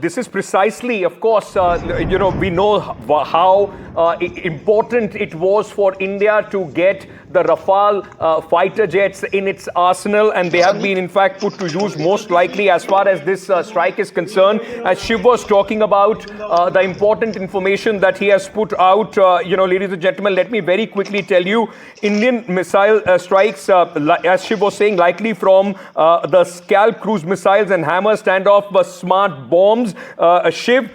This is precisely, of course, we know how important it was for India to get the Rafale fighter jets in its arsenal, and they have been, in fact, put to use most likely as far as this strike is concerned. As Shiv was talking about the important information that he has put out, ladies and gentlemen, let me very quickly tell you, Indian missile strikes, as Shiv was saying, likely from the Scalp cruise missiles and Hammer standoff smart bombs. Shiv,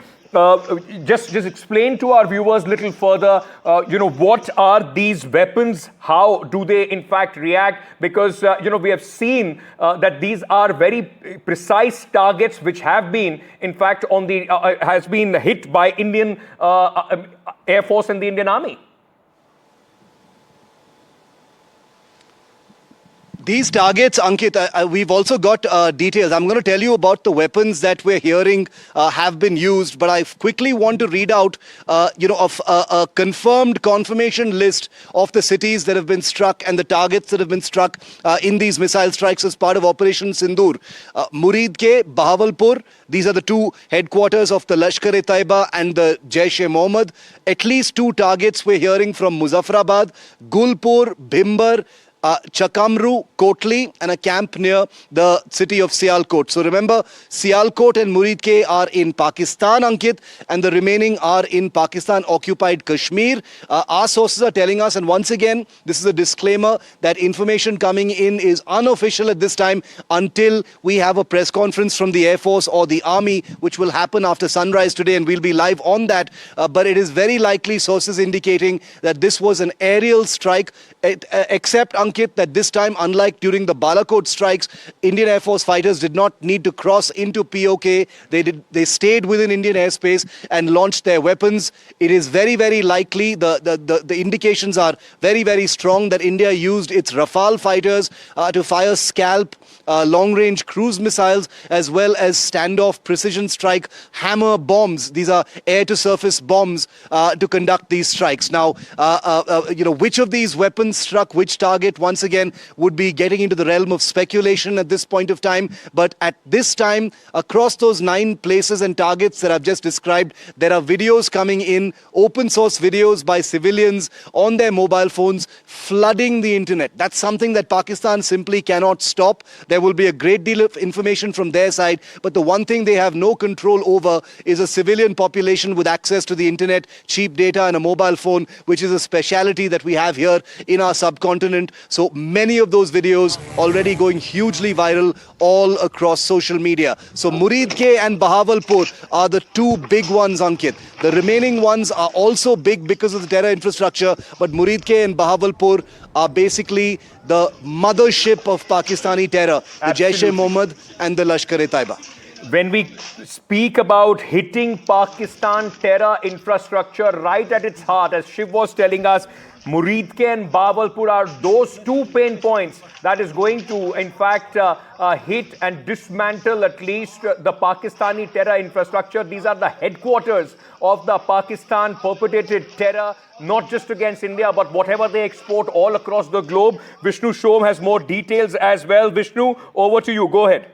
just explain to our viewers a little further, what are these weapons? How do they in fact react? Because, we have seen that these are very precise targets which have been, in fact, has been hit by Indian Air Force and the Indian Army. These targets, Ankit, we've also got details. I'm going to tell you about the weapons that we're hearing have been used, but I quickly want to read out, of a confirmed confirmation list of the cities that have been struck and the targets that have been struck in these missile strikes as part of Operation Sindoor. Muridke, Bahawalpur, these are the two headquarters of the Lashkar-e-Taiba and the Jaish-e-Mohammed. At least 2 targets we're hearing from Muzaffarabad, Gulpur, Bhimber, Chakamru, Kotli, and a camp near the city of Sialkot. So remember, Sialkot and Muridke are in Pakistan, Ankit, and the remaining are in Pakistan-occupied Kashmir. Our sources are telling us, and once again, this is a disclaimer, that information coming in is unofficial at this time until we have a press conference from the Air Force or the Army, which will happen after sunrise today, and we'll be live on that. But it is very likely, sources indicating that this was an aerial strike, except, Ankit, that this time, unlike during the Balakot strikes, Indian Air Force fighters did not need to cross into POK. They stayed within Indian airspace and launched their weapons. It is very, very likely, the indications are very, very strong that India used its Rafale fighters to fire Scalp long-range cruise missiles, as well as standoff precision strike Hammer bombs. These are air-to-surface bombs to conduct these strikes. Now, which of these weapons struck which target, once again, would be getting into the realm of speculation at this point of time. But at this time, across those 9 places and targets that I've just described, there are videos coming in, open source videos by civilians on their mobile phones, flooding the internet. That's something that Pakistan simply cannot stop. There will be a great deal of information from their side, but the one thing they have no control over is a civilian population with access to the internet, cheap data, and a mobile phone, which is a speciality that we have here in our subcontinent. So many of those videos already going hugely viral all across social media. So Muridke and Bahawalpur are the 2 big ones, Ankit. The remaining ones are also big because of the terror infrastructure, but Muridke and Bahawalpur are basically the mothership of Pakistani terror, the Jaish-e-Mohammed and the Lashkar-e-Taiba. When we speak about hitting Pakistan terror infrastructure right at its heart, as Shiv was telling us, Muridke and Bahawalpur are those 2 pain points that is going to, in fact, hit and dismantle at least the Pakistani terror infrastructure. These are the headquarters of the Pakistan perpetrated terror, not just against India, but whatever they export all across the globe. Vishnu Shom has more details as well. Vishnu, over to you. Go ahead.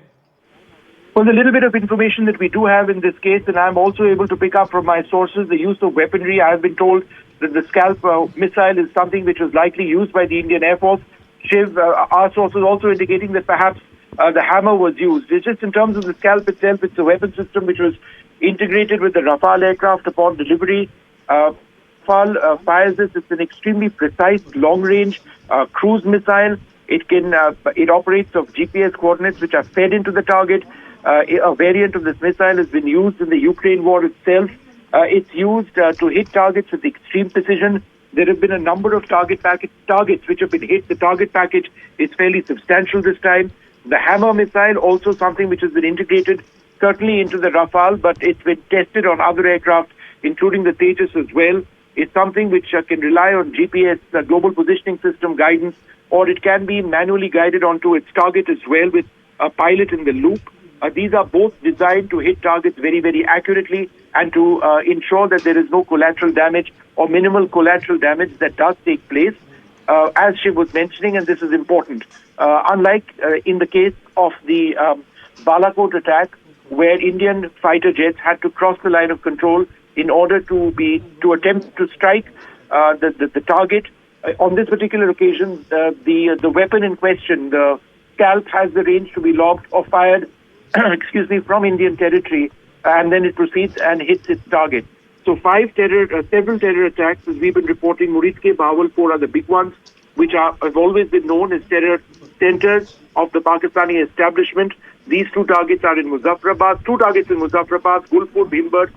Well, the little bit of information that we do have in this case, and I'm also able to pick up from my sources the use of weaponry. I have been told that the Scalp missile is something which was likely used by the Indian Air Force. Shiv, our sources also indicating that perhaps the Hammer was used. It's just in terms of the Scalp itself, it's a weapon system which was integrated with the Rafale aircraft upon delivery. Rafale fires this. It's an extremely precise, long-range cruise missile. It operates off GPS coordinates which are fed into the target. A variant of this missile has been used in the Ukraine war itself. It's used to hit targets with extreme precision. There have been a number of targets which have been hit. The target package is fairly substantial this time. The Hammer missile, also something which has been integrated certainly into the Rafale, but it's been tested on other aircraft, including the Tejas as well. It's something which can rely on GPS, global positioning system guidance, or it can be manually guided onto its target as well with a pilot in the loop. These are both designed to hit targets very, very accurately and to ensure that there is no collateral damage or minimal collateral damage that does take place. As Shiv was mentioning, and this is important, unlike in the case of the Balakot attack, where Indian fighter jets had to cross the line of control in order to attempt to strike the target. On this particular occasion, the weapon in question, the Scalp, has the range to be lobbed or fired, from Indian territory, and then it proceeds and hits its target. So several terror attacks, as we've been reporting. Muridke, Bahawalpur are the big ones, which have always been known as terror centers of the Pakistani establishment. These two targets are in Muzaffarabad, Gulpur, Bhimber,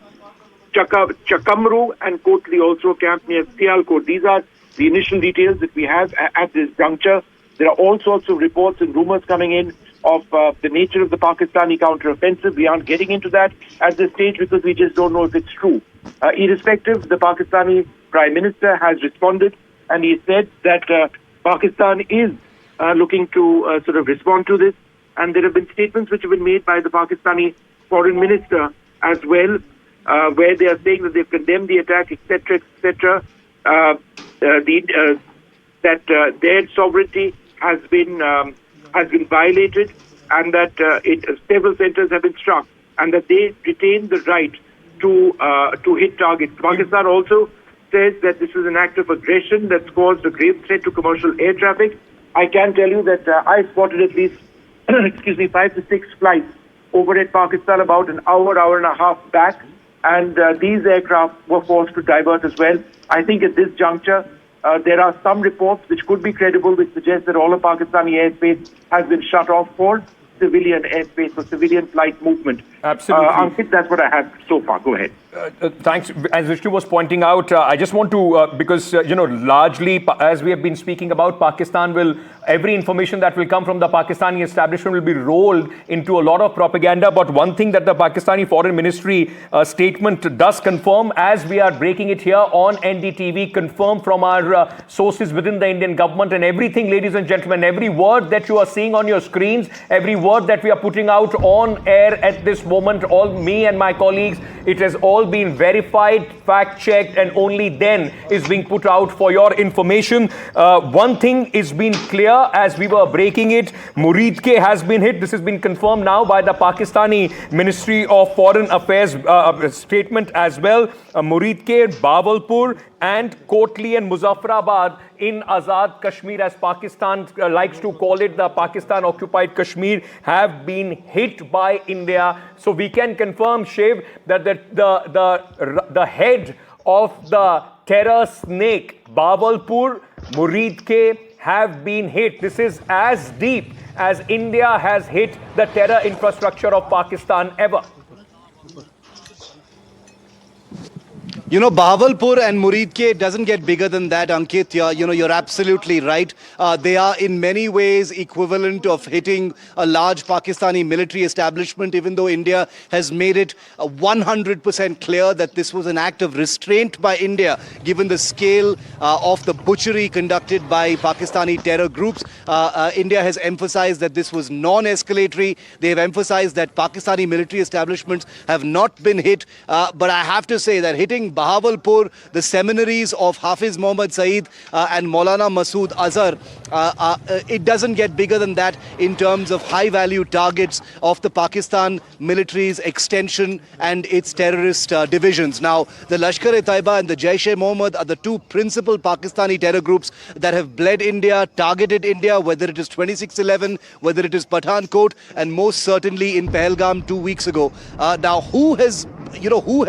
Chakamru and Kotli also camped near Sialkot. These are the initial details that we have at this juncture. There are all sorts of reports and rumors coming in of the nature of the Pakistani counter-offensive. We aren't getting into that at this stage because we just don't know if it's true. Irrespective, the Pakistani Prime Minister has responded and he said that Pakistan is looking to sort of respond to this. And there have been statements which have been made by the Pakistani Foreign Minister as well, where they are saying that they've condemned the attack, etc., etc., that their sovereignty has been violated, and that several centers have been struck, and that they retain the right to hit targets. Pakistan also says that this is an act of aggression that's caused a grave threat to commercial air traffic. I can tell you that I spotted at least 5 to 6 flights over at Pakistan about an hour and a half back, and these aircraft were forced to divert as well. I think at this juncture, there are some reports which could be credible, which suggest that all of Pakistani airspace has been shut off for civilian airspace, for civilian flight movement. Absolutely. Ankit, that's what I have so far. Go ahead. Thanks. As Vishnu was pointing out, I just want to, because, largely, as we have been speaking about, every information that will come from the Pakistani establishment will be rolled into a lot of propaganda. But one thing that the Pakistani Foreign Ministry statement does confirm, as we are breaking it here on NDTV, confirmed from our sources within the Indian government, and everything, ladies and gentlemen, every word that you are seeing on your screens, every word that we are putting out on air at this moment, all me and my colleagues, it has all been verified, fact-checked, and only then is being put out for your information. One thing is being clear as we were breaking it. Muridke has been hit. This has been confirmed now by the Pakistani Ministry of Foreign Affairs statement as well. Muridke, Bahawalpur, and Kotli and Muzaffarabad in Azad Kashmir, as Pakistan likes to call it, the Pakistan-occupied Kashmir, have been hit by India. So we can confirm, Shiv, that the head of the terror snake, Bahawalpur, Muridke, have been hit. This is as deep as India has hit the terror infrastructure of Pakistan ever. Bahawalpur and Muridke doesn't get bigger than that, Ankit. You're absolutely right. They are in many ways equivalent of hitting a large Pakistani military establishment, even though India has made it 100% clear that this was an act of restraint by India, given the scale of the butchery conducted by Pakistani terror groups. India has emphasized that this was non-escalatory. They have emphasized that Pakistani military establishments have not been hit. But I have to say that hitting Bahawalpur, the seminaries of Hafiz Muhammad Saeed and Maulana Masood Azhar, it doesn't get bigger than that in terms of high-value targets of the Pakistan military's extension and its terrorist divisions. Now, the Lashkar-e-Taiba and the Jaish-e-Mohammed are the two principal Pakistani terror groups that have bled India, targeted India, whether it is 2611, whether it is Pathankot, and most certainly in Pahalgam 2 weeks ago. Now, who has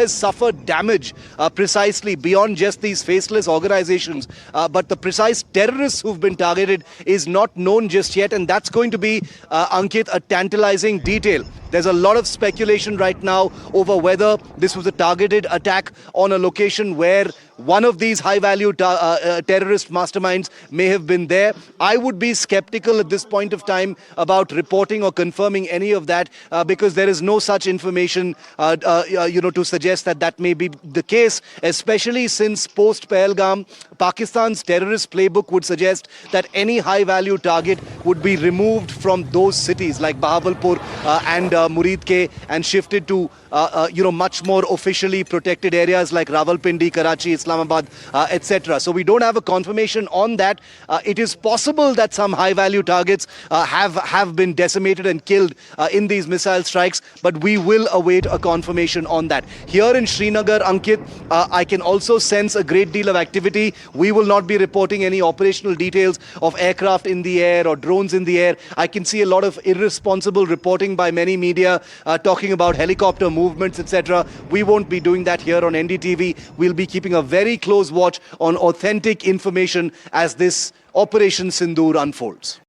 suffered damage precisely beyond just these faceless organizations, but the precise terrorists who've been targeted is not known just yet, and that's going to be, Ankit, a tantalizing detail. There's a lot of speculation right now over whether this was a targeted attack on a location where one of these high-value terrorist masterminds may have been there. I would be skeptical at this point of time about reporting or confirming any of that because there is no such information, to suggest that that may be the case, especially since post-Pahalgam, Pakistan's terrorist playbook would suggest that any high-value target would be removed from those cities like Bahawalpur and Muridke and shifted to much more officially protected areas like Rawalpindi, Karachi, Islamabad, etc. So we don't have a confirmation on that. It is possible that some high-value targets have been decimated and killed in these missile strikes, but we will await a confirmation on that. Here in Srinagar, Ankit, I can also sense a great deal of activity. We will not be reporting any operational details of aircraft in the air or drones in the air. I can see a lot of irresponsible reporting by many media talking about helicopter movements, etc. We won't be doing that here on NDTV. We'll be keeping a very close watch on authentic information as this Operation Sindoor unfolds.